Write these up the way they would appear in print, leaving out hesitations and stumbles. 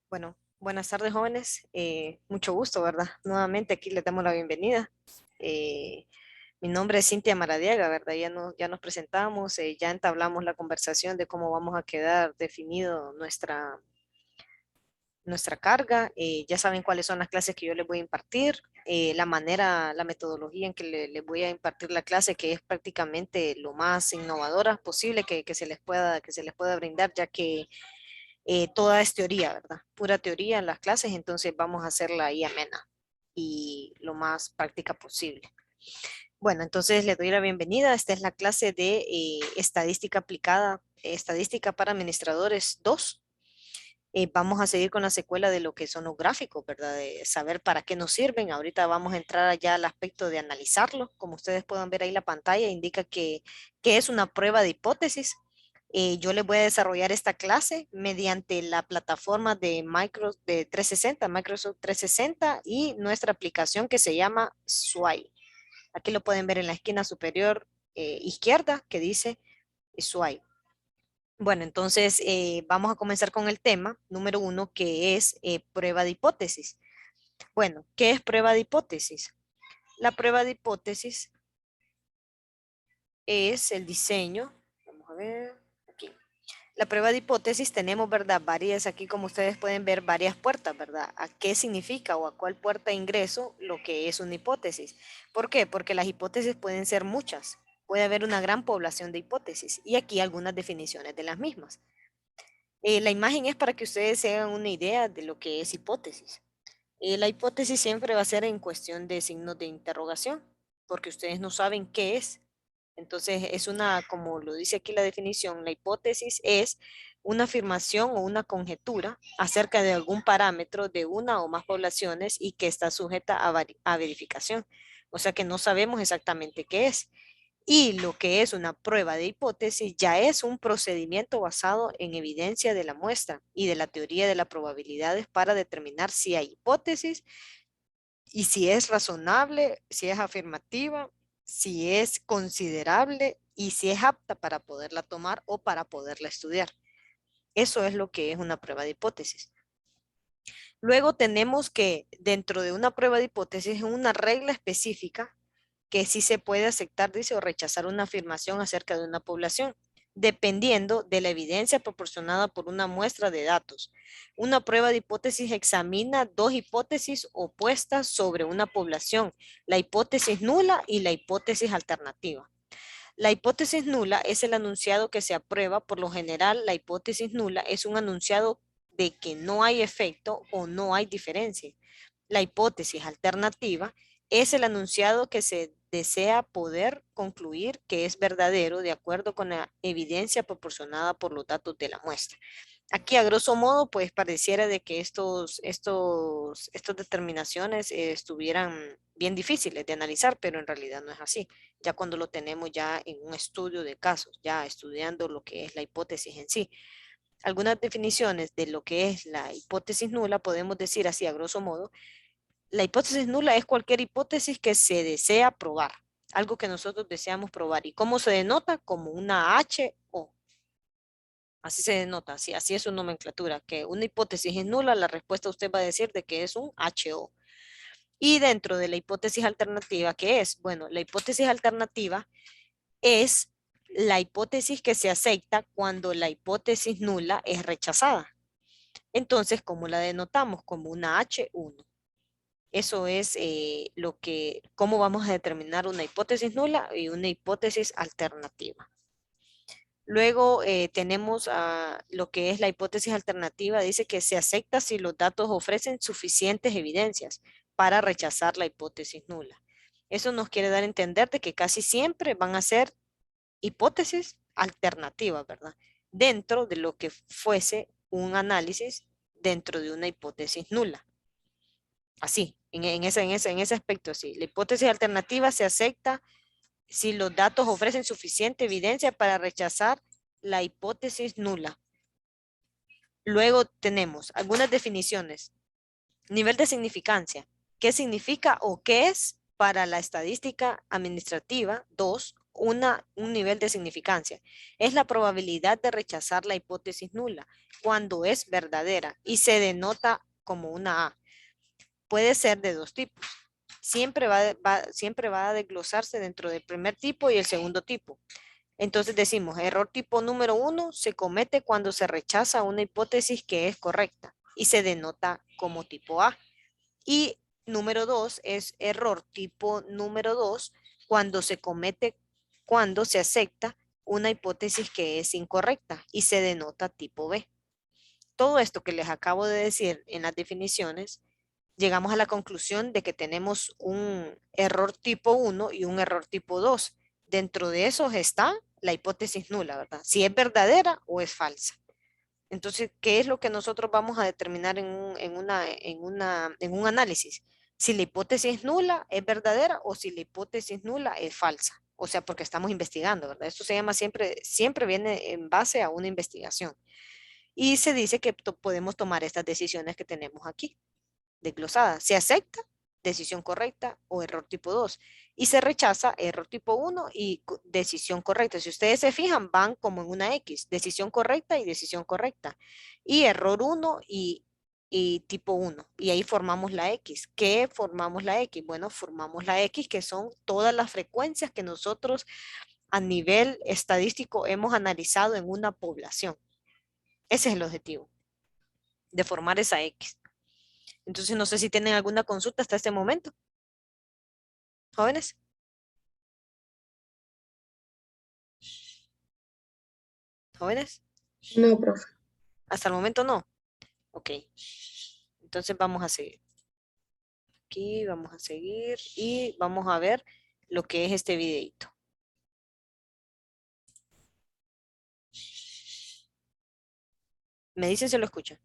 Bueno, buenas tardes, jóvenes. Mucho gusto, ¿verdad? Nuevamente aquí les damos la bienvenida. Eh, Mi nombre es Cintia Maradiaga, ¿verdad? Ya nos presentamos, ya entablamos la conversación de cómo vamos a quedar definido nuestra carga. Ya saben cuáles son las clases que yo les voy a impartir, la manera, la metodología en que les voy a impartir la clase, que es prácticamente lo más innovadora posible que se les pueda brindar, ya que toda es teoría, ¿verdad? Pura teoría en las clases, entonces vamos a hacerla ahí amena y lo más práctica posible. Bueno, entonces le doy la bienvenida. Esta es la clase de estadística aplicada, estadística para administradores 2. Vamos a seguir con la secuela de lo que son los gráficos, ¿verdad? De saber para qué nos sirven. Ahorita vamos a entrar allá al aspecto de analizarlo. Como ustedes pueden ver ahí la pantalla, indica que es una prueba de hipótesis. Yo les voy a desarrollar esta clase mediante la plataforma de 360, Microsoft 360 y nuestra aplicación que se llama Sway. Aquí lo pueden ver en la esquina superior izquierda que dice Sway. Bueno, entonces vamos a comenzar con el tema número 1, que es prueba de hipótesis. Bueno, ¿qué es prueba de hipótesis? La prueba de hipótesis es el diseño. Vamos a ver aquí. La prueba de hipótesis tenemos, ¿verdad? Varias, aquí como ustedes pueden ver, varias puertas, ¿verdad? ¿A qué significa o a cuál puerta de ingreso lo que es una hipótesis? ¿Por qué? Porque las hipótesis pueden ser muchas. Puede haber una gran población de hipótesis y aquí algunas definiciones de las mismas. La imagen es para que ustedes se hagan una idea de lo que es hipótesis. La hipótesis siempre va a ser en cuestión de signos de interrogación, porque ustedes no saben qué es. Entonces, es una, como lo dice aquí la definición, la hipótesis es una afirmación o una conjetura acerca de algún parámetro de una o más poblaciones y que está sujeta a verificación. O sea que no sabemos exactamente qué es. Y lo que es una prueba de hipótesis ya es un procedimiento basado en evidencia de la muestra y de la teoría de las probabilidades para determinar si hay hipótesis y si es razonable, si es afirmativa, si es considerable y si es apta para poderla tomar o para poderla estudiar. Eso es lo que es una prueba de hipótesis. Luego tenemos que dentro de una prueba de hipótesis, una regla específica que sí se puede aceptar, dice, o rechazar una afirmación acerca de una población, dependiendo de la evidencia proporcionada por una muestra de datos. Una prueba de hipótesis examina dos hipótesis opuestas sobre una población, la hipótesis nula y la hipótesis alternativa. La hipótesis nula es el enunciado que se aprueba. Por lo general, la hipótesis nula es un enunciado de que no hay efecto o no hay diferencia. La hipótesis alternativa es el enunciado que se desea poder concluir que es verdadero de acuerdo con la evidencia proporcionada por los datos de la muestra. Aquí, a grosso modo, pues pareciera de que estas determinaciones estuvieran bien difíciles de analizar, pero en realidad no es así. Ya cuando lo tenemos ya en un estudio de casos, ya estudiando lo que es la hipótesis en sí. Algunas definiciones de lo que es la hipótesis nula, podemos decir así a grosso modo, la hipótesis nula es cualquier hipótesis que se desea probar, algo que nosotros deseamos probar. ¿Y cómo se denota? Como una H o. Así se denota, así es su nomenclatura, que una hipótesis es nula, la respuesta usted va a decir de que es un HO. Y dentro de la hipótesis alternativa, ¿qué es? Bueno, la hipótesis alternativa es la hipótesis que se acepta cuando la hipótesis nula es rechazada. Entonces, ¿cómo la denotamos? Como una H1. Eso es cómo vamos a determinar una hipótesis nula y una hipótesis alternativa. Luego tenemos lo que es la hipótesis alternativa. Dice que se acepta si los datos ofrecen suficientes evidencias para rechazar la hipótesis nula. Eso nos quiere dar a entender de que casi siempre van a ser hipótesis alternativas, ¿verdad? Dentro de lo que fuese un análisis dentro de una hipótesis nula. Así, en ese aspecto, sí. La hipótesis alternativa se acepta si los datos ofrecen suficiente evidencia para rechazar la hipótesis nula. Luego tenemos algunas definiciones. Nivel de significancia. ¿Qué significa o qué es para la estadística administrativa 2 un nivel de significancia. Es la probabilidad de rechazar la hipótesis nula cuando es verdadera y se denota como una A. Puede ser de dos tipos. Siempre va a desglosarse dentro del primer tipo y el segundo tipo. Entonces decimos, error tipo número uno se comete cuando se rechaza una hipótesis que es correcta y se denota como tipo A. Y número dos es error tipo número dos cuando se comete, cuando se acepta una hipótesis que es incorrecta y se denota tipo B. Todo esto que les acabo de decir en las definiciones, llegamos a la conclusión de que tenemos un error tipo uno y un error tipo 2. Dentro de esos está la hipótesis nula, ¿verdad? Si es verdadera o es falsa. Entonces, ¿qué es lo que nosotros vamos a determinar en un análisis? Si la hipótesis nula es verdadera o si la hipótesis nula es falsa. O sea, porque estamos investigando, ¿verdad? Esto se llama siempre viene en base a una investigación. Y se dice que podemos tomar estas decisiones que tenemos aquí, desglosadas. Se acepta, decisión correcta o error tipo 2. Y se rechaza error tipo uno y decisión correcta. Si ustedes se fijan, van como en una X, decisión correcta y decisión correcta. Y error uno y tipo uno. Y ahí formamos la X. ¿Qué formamos la X? Bueno, formamos la X, que son todas las frecuencias que nosotros a nivel estadístico hemos analizado en una población. Ese es el objetivo, de formar esa X. Entonces, no sé si tienen alguna consulta hasta este momento, jóvenes. Jóvenes, No, profe. hasta el momento no. Ok, entonces vamos a seguir. Aquí vamos a seguir y vamos a ver lo que es este videito. Me dicen si lo escuchan.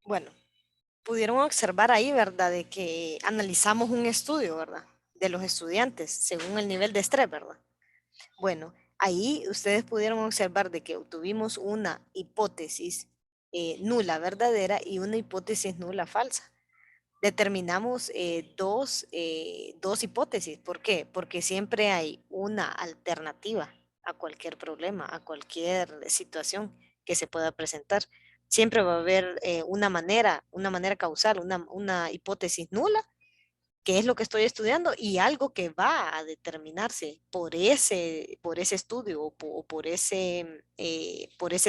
Bueno, pudieron observar ahí, ¿verdad? De que analizamos un estudio, ¿verdad? De los estudiantes según el nivel de estrés, ¿verdad? Bueno, ahí ustedes pudieron observar de que tuvimos una hipótesis nula verdadera y una hipótesis nula falsa. determinamos dos hipótesis. ¿Por qué? Porque siempre hay una alternativa a cualquier problema, a cualquier situación que se pueda presentar. Siempre va a haber una manera causal, una hipótesis nula, que es lo que estoy estudiando, y algo que va a determinarse por ese estudio o por ese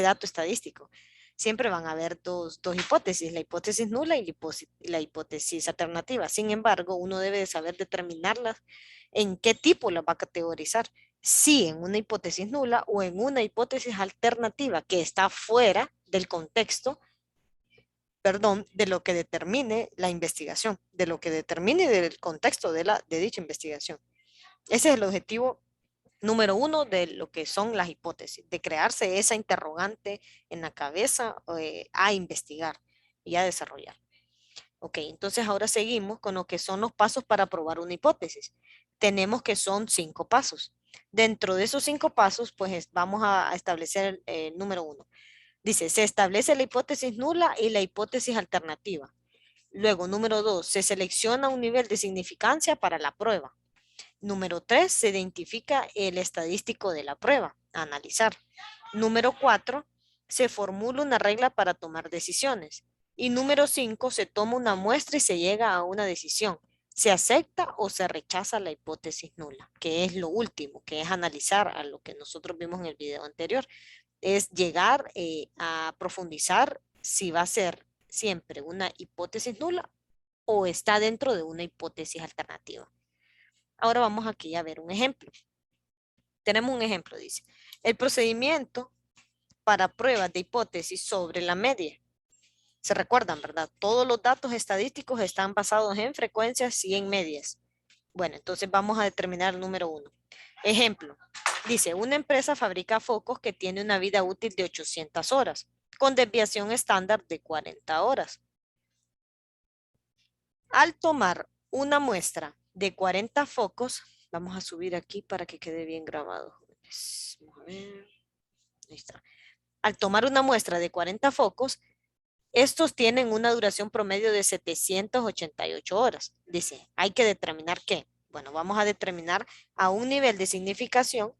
dato estadístico. Siempre van a haber dos hipótesis, la hipótesis nula y la hipótesis alternativa. Sin embargo, uno debe de saber determinarlas, en qué tipo las va a categorizar. Si en una hipótesis nula o en una hipótesis alternativa que está fuera del contexto, perdón, de lo que determine la investigación, de lo que determine del contexto de dicha investigación. Ese es el objetivo número uno de lo que son las hipótesis, de crearse esa interrogante en la cabeza a investigar y a desarrollar. Ok, entonces ahora seguimos con lo que son los pasos para probar una hipótesis. Tenemos que son 5 pasos. Dentro de esos 5 pasos, pues vamos a establecer el número 1. Dice, se establece la hipótesis nula y la hipótesis alternativa. Luego, número 2, se selecciona un nivel de significancia para la prueba. Número 3, se identifica el estadístico de la prueba, a analizar. Número 4, se formula una regla para tomar decisiones. Y número 5, se toma una muestra y se llega a una decisión. Se acepta o se rechaza la hipótesis nula, que es lo último, que es analizar a lo que nosotros vimos en el video anterior. Es llegar a profundizar si va a ser siempre una hipótesis nula o está dentro de una hipótesis alternativa. Ahora vamos aquí a ver un ejemplo. Tenemos un ejemplo, dice. El procedimiento para pruebas de hipótesis sobre la media. Se recuerdan, ¿verdad? Todos los datos estadísticos están basados en frecuencias y en medias. Bueno, entonces vamos a determinar el número 1. Ejemplo, dice, una empresa fabrica focos que tiene una vida útil de 800 horas, con desviación estándar de 40 horas. Al tomar una muestra de 40 focos, vamos a subir aquí para que quede bien grabado. Vamos a ver. Ahí está. Al tomar una muestra de 40 focos, estos tienen una duración promedio de 788 horas. Dice, hay que determinar qué. Bueno, vamos a determinar a un nivel de significación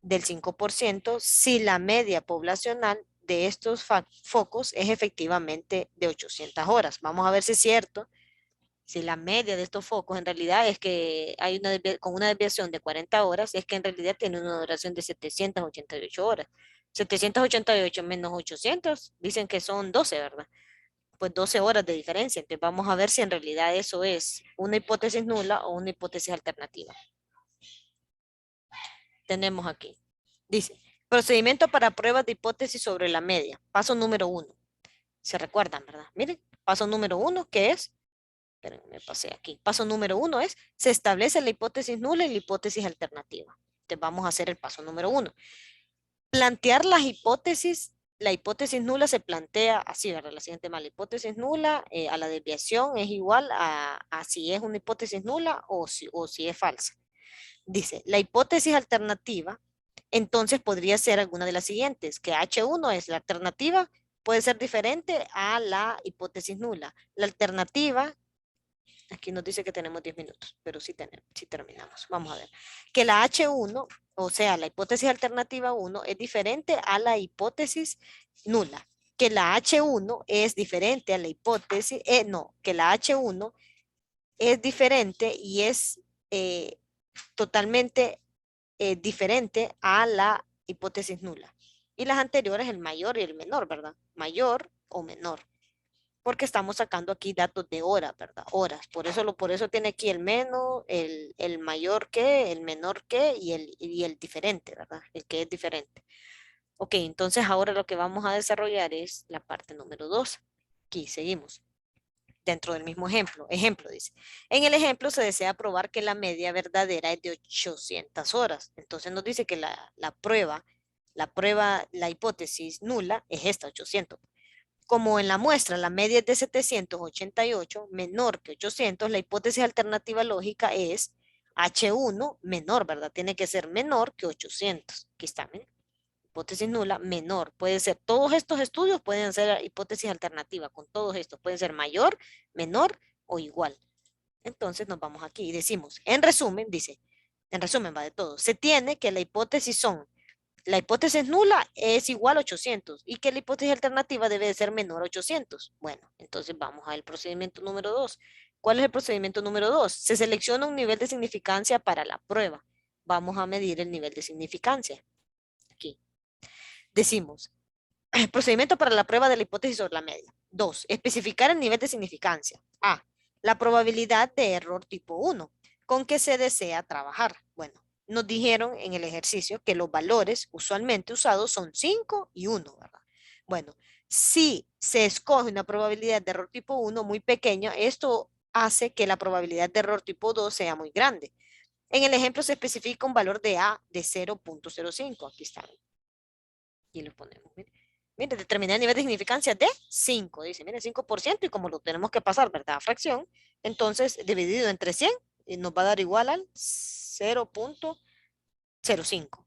del 5% si la media poblacional de estos focos es efectivamente de 800 horas. Vamos a ver si es cierto, si la media de estos focos en realidad es que hay con una desviación de 40 horas, es que en realidad tiene una duración de 788 horas. 788 menos 800, dicen que son 12, ¿verdad? Pues 12 horas de diferencia. Entonces vamos a ver si en realidad eso es una hipótesis nula o una hipótesis alternativa. Tenemos aquí. Dice, procedimiento para pruebas de hipótesis sobre la media. Paso número 1. Se recuerdan, ¿verdad? Miren, paso número 1, ¿qué es? Esperen, me pasé aquí. Paso número 1 es, se establece la hipótesis nula y la hipótesis alternativa. Entonces vamos a hacer el paso número 1. Plantear las hipótesis. La hipótesis nula se plantea así, ¿verdad? La siguiente más, la hipótesis nula a la desviación es igual a si es una hipótesis nula o si es falsa. Dice, la hipótesis alternativa, entonces podría ser alguna de las siguientes, que H1 es la alternativa, puede ser diferente a la hipótesis nula. La alternativa, aquí nos dice que tenemos 10 minutos, pero sí, sí terminamos. Vamos a ver. Que la H1, o sea, la hipótesis alternativa 1 es diferente a la hipótesis nula. Que la H1 es diferente a la hipótesis, no, que la H1 es diferente y es totalmente diferente a la hipótesis nula. Y las anteriores, el mayor y el menor, ¿verdad? Mayor o menor. Porque estamos sacando aquí datos de horas, ¿verdad? Horas. Por eso tiene aquí el menos, el mayor que, el menor que y el diferente, ¿verdad? El que es diferente. Ok, entonces ahora lo que vamos a desarrollar es la parte número 2. Aquí seguimos. Dentro del mismo ejemplo. Ejemplo dice, en el ejemplo se desea probar que la media verdadera es de 800 horas. Entonces nos dice que la hipótesis nula es esta, 800. Como en la muestra la media es de 788, menor que 800, la hipótesis alternativa lógica es H1 menor, ¿verdad? Tiene que ser menor que 800. Aquí está, ¿ven? Hipótesis nula menor. Puede ser, todos estos estudios pueden ser hipótesis alternativa, con todos estos. Pueden ser mayor, menor o igual. Entonces nos vamos aquí y decimos, en resumen, dice, en resumen va de todo, se tiene que la hipótesis nula es igual a 800 y que la hipótesis alternativa debe de ser menor a 800. Bueno, entonces vamos al procedimiento número 2. ¿Cuál es el procedimiento número 2? Se selecciona un nivel de significancia para la prueba. Vamos a medir el nivel de significancia. Aquí. Decimos, procedimiento para la prueba de la hipótesis sobre la media. 2. Especificar el nivel de significancia. A. La probabilidad de error tipo 1 con que se desea trabajar. Bueno, nos dijeron en el ejercicio que los valores usualmente usados son 5 y 1, ¿verdad? Bueno, si se escoge una probabilidad de error tipo 1 muy pequeña, esto hace que la probabilidad de error tipo 2 sea muy grande. En el ejemplo se especifica un valor de A de 0.05. Aquí está. Y lo ponemos. Mire, determinar el nivel de significancia de 5. Dice, mire, 5%. Y como lo tenemos que pasar, ¿verdad? A fracción. Entonces, dividido entre 100, nos va a dar igual al 0.05.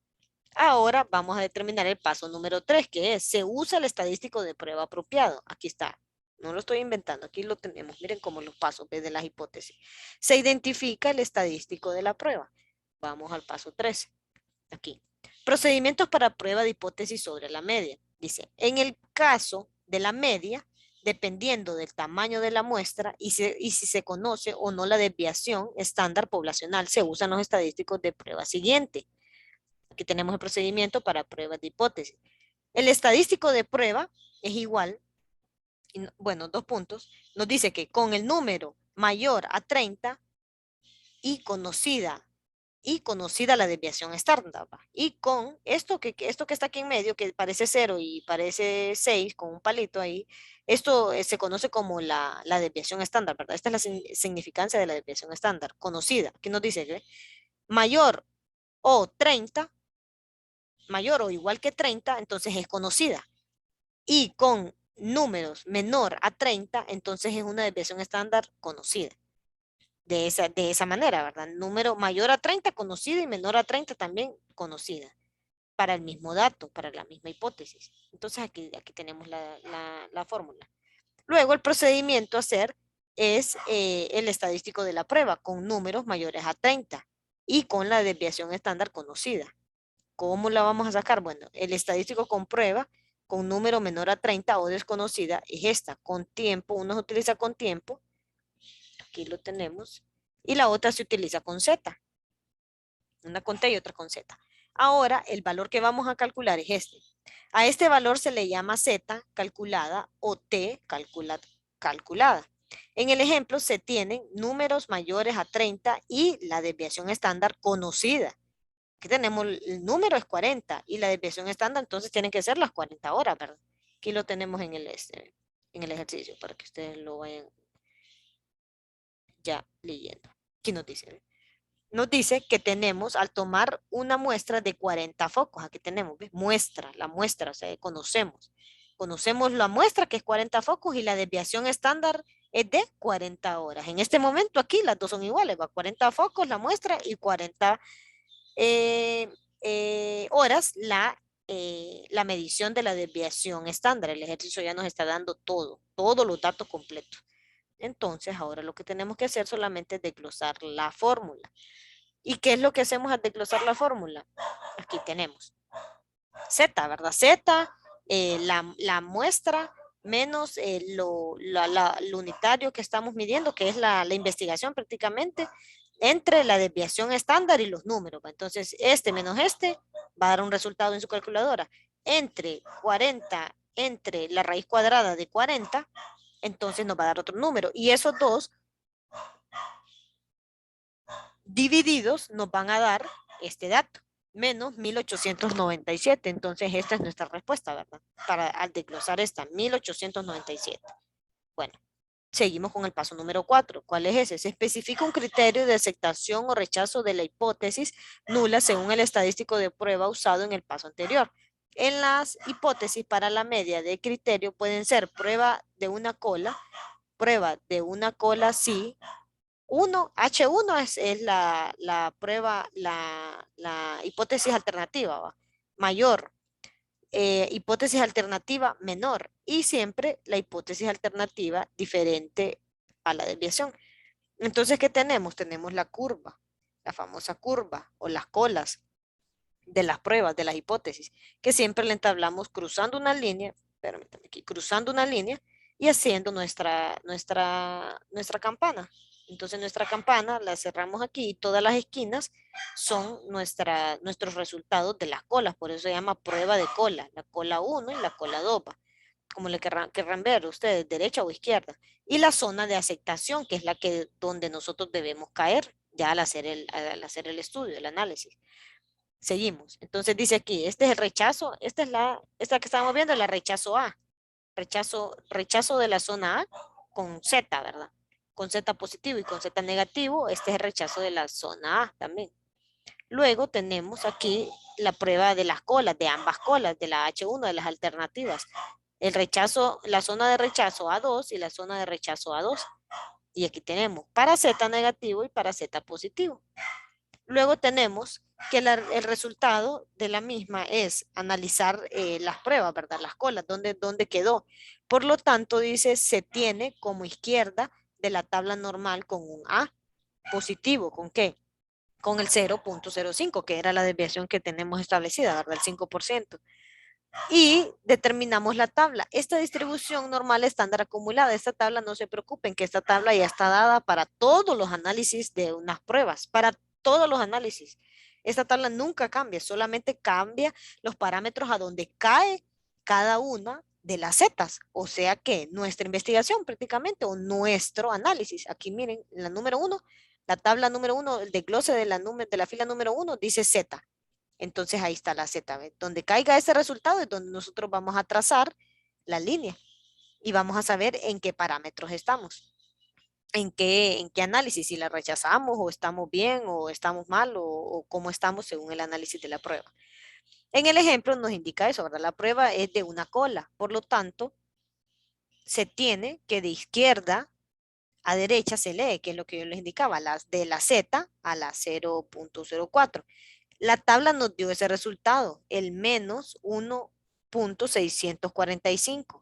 Ahora vamos a determinar el paso número 3, que es, se usa el estadístico de prueba apropiado. Aquí está. No lo estoy inventando, aquí lo tenemos. Miren cómo los pasos de las hipótesis. Se identifica el estadístico de la prueba. Vamos al paso 3. Aquí. Procedimientos para prueba de hipótesis sobre la media. Dice, en el caso de la media, dependiendo del tamaño de la muestra y si se conoce o no la desviación estándar poblacional, se usan los estadísticos de prueba siguiente. Aquí tenemos el procedimiento para pruebas de hipótesis. El estadístico de prueba es igual, bueno, 2 puntos, nos dice que con el número mayor a 30 y conocida la desviación estándar. Y con esto que está aquí en medio, que parece 0 y parece 6 con un palito ahí, esto se conoce como la desviación estándar, ¿verdad? Esta es la significancia de la desviación estándar, conocida. Aquí nos dice que mayor o 30, mayor o igual que 30, entonces es conocida. Y con números menor a 30, entonces es una desviación estándar conocida. De esa manera, ¿verdad? Número mayor a 30 conocida y menor a 30 también conocida para el mismo dato, para la misma hipótesis. Entonces aquí tenemos la fórmula. Luego el procedimiento a hacer es el estadístico de la prueba con números mayores a 30 y con la desviación estándar conocida. ¿Cómo la vamos a sacar? Bueno, el estadístico con prueba con número menor a 30 o desconocida es esta, con tiempo, uno se utiliza con tiempo, aquí lo tenemos, y la otra se utiliza con Z, una con T y otra con Z. Ahora, el valor que vamos a calcular es este. A este valor se le llama Z calculada o T calculada. En el ejemplo se tienen números mayores a 30 y la desviación estándar conocida. Aquí tenemos el número es 40 y la desviación estándar entonces tienen que ser las 40 horas, ¿verdad? Aquí lo tenemos en el ejercicio para que ustedes lo vayan ya leyendo. Aquí nos dice, nos dice que tenemos al tomar una muestra de 40 focos, aquí tenemos, ¿ves? Muestra, la muestra, o sea, conocemos la muestra que es 40 focos y la desviación estándar es de 40 horas. En este momento aquí las dos son iguales, va 40 focos la muestra y 40 horas la medición de la desviación estándar. El ejercicio ya nos está dando todos los datos completos. Entonces, ahora lo que tenemos que hacer solamente es desglosar la fórmula. ¿Y qué es lo que hacemos al desglosar la fórmula? Aquí tenemos Z, ¿verdad? Z, la muestra menos lo unitario que estamos midiendo, que es la investigación prácticamente, entre la desviación estándar y los números. Entonces, este menos este va a dar un resultado en su calculadora. Entre 40, entre la raíz cuadrada de 40, entonces nos va a dar otro número. Y esos dos divididos nos van a dar este dato, menos 1897. Entonces, esta es nuestra respuesta, ¿verdad? Para al desglosar esta, 1897. Bueno, seguimos con el paso número 4. ¿Cuál es ese? Se especifica un criterio de aceptación o rechazo de la hipótesis nula según el estadístico de prueba usado en el paso anterior. En las hipótesis para la media de criterio pueden ser prueba de una cola sí, H1 es la prueba, la hipótesis alternativa, ¿va? Mayor, hipótesis alternativa menor y siempre la hipótesis alternativa diferente a la desviación. Entonces, ¿qué tenemos? Tenemos la curva, la famosa curva o las colas de las pruebas, de las hipótesis, que siempre le entablamos cruzando una línea, permítame aquí, cruzando una línea y haciendo nuestra campana. Entonces nuestra campana la cerramos aquí y todas las esquinas son nuestros resultados de las colas, por eso se llama prueba de cola, la cola 1 y la cola 2, como le querrán ver ustedes, derecha o izquierda. Y la zona de aceptación, que es la que donde nosotros debemos caer ya al hacer el estudio, el análisis. Seguimos. Entonces dice aquí, este es el rechazo, esta que estamos viendo es la rechazo A. Rechazo de la zona A con Z, ¿verdad? Con Z positivo y con Z negativo, este es el rechazo de la zona A también. Luego tenemos aquí la prueba de las colas, de ambas colas, de la H1, de las alternativas. El rechazo, la zona de rechazo A2 y la zona de rechazo A2. Y aquí tenemos para Z negativo y para Z positivo. Luego tenemos que el resultado de la misma es analizar las pruebas, ¿verdad? Las colas, dónde quedó. Por lo tanto, dice, se tiene como izquierda de la tabla normal con un A positivo. ¿Con qué? Con el 0.05, que era la desviación que tenemos establecida, ¿verdad? El 5%. Y determinamos la tabla. Esta distribución normal estándar acumulada, esta tabla no se preocupen, que esta tabla ya está dada para todos los análisis de unas pruebas, para todos los análisis. Esta tabla nunca cambia, solamente cambia los parámetros a donde cae cada una de las zetas. O sea que nuestra investigación prácticamente o nuestro análisis, aquí miren, la número 1, la tabla número 1, el desglose de la fila número 1 dice Z. Entonces ahí está la Z, ¿ve? Donde caiga ese resultado es donde nosotros vamos a trazar la línea y vamos a saber en qué parámetros estamos, en qué análisis, si la rechazamos o estamos bien o estamos mal o cómo estamos según el análisis de la prueba. En el ejemplo nos indica eso, ¿verdad? La prueba es de una cola, por lo tanto, se tiene que de izquierda a derecha se lee, que es lo que yo les indicaba, de la Z a la 0.04. La tabla nos dio ese resultado, el menos 1.645.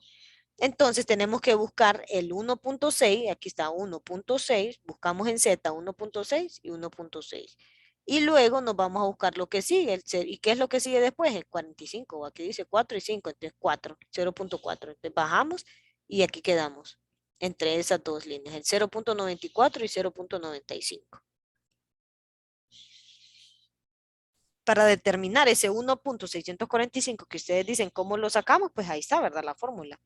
Entonces tenemos que buscar el 1.6, aquí está 1.6, buscamos en Z 1.6 y 1.6. Y luego nos vamos a buscar lo que sigue. ¿Y qué es lo que sigue después? El 45. Aquí dice 4 y 5, entonces 4, 0.4. Entonces bajamos y aquí quedamos entre esas dos líneas, el 0.94 y 0.95. Para determinar ese 1.645 que ustedes dicen, ¿cómo lo sacamos? Pues ahí está, ¿verdad? La fórmula,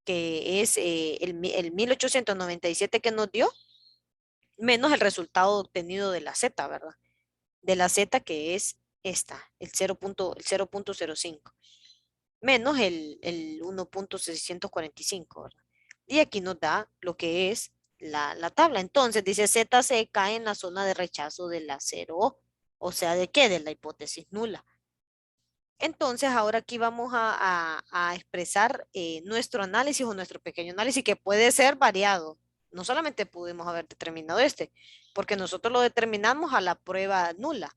que es el 1897 que nos dio, menos el resultado obtenido de la Z, ¿verdad? De la Z que es esta, el 0.05, menos el 1.645, ¿verdad? Y aquí nos da lo que es la tabla. Entonces dice ZC cae en la zona de rechazo de la 0O, o sea, ¿de qué? De la hipótesis nula. Entonces, ahora aquí vamos a expresar nuestro análisis o nuestro pequeño análisis que puede ser variado. No solamente pudimos haber determinado este, porque nosotros lo determinamos a la prueba nula.